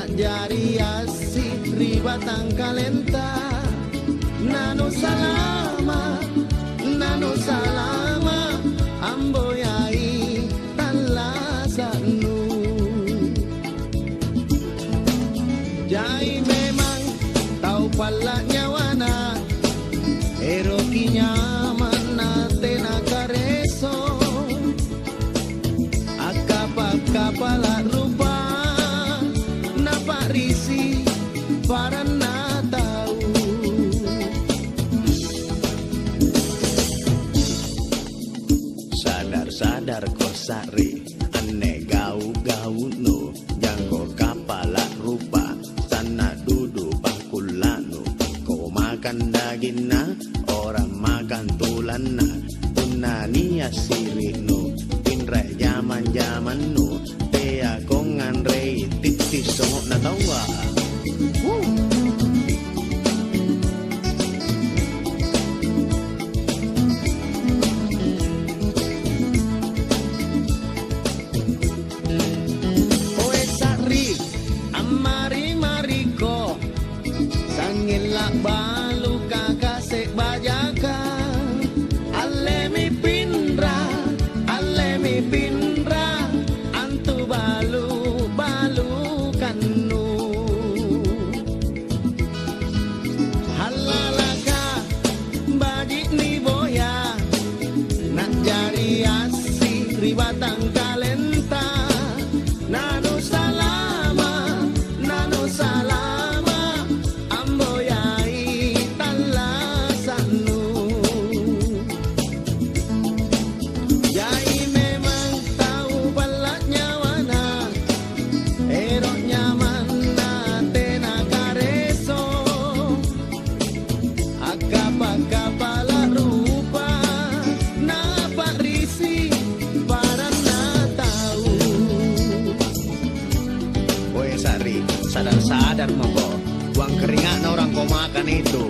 nak jari asik ribatang kalenta. Nano salama, amboyai talasanu. Jai memang tahu palanya wana, erokinya mana tena kareso, akapa-kapala rupa, napa risi para na tahu. Sadar kosari, ane gau no, jangko kapala rupa, sana dudu bangkulano. Kau makan daging na, orang makan tulan na, tunani asiri no, pinre zaman no, tea kongan rei titis somok na tawa. Balu kakasek bajaka, alemi pindra, antu balu kanu. Halalaka bajik ni boya, nak jari asik ribatang kalenta. Nano salama, amboyai talasanu. Jai memang tahu balatnya wana, eroknya mana tena kareso, akapa-kapala rupa, napa risi para na tahu. Woi Sari, sadar-sadar monggo, buang keringat na orang kau makan itu.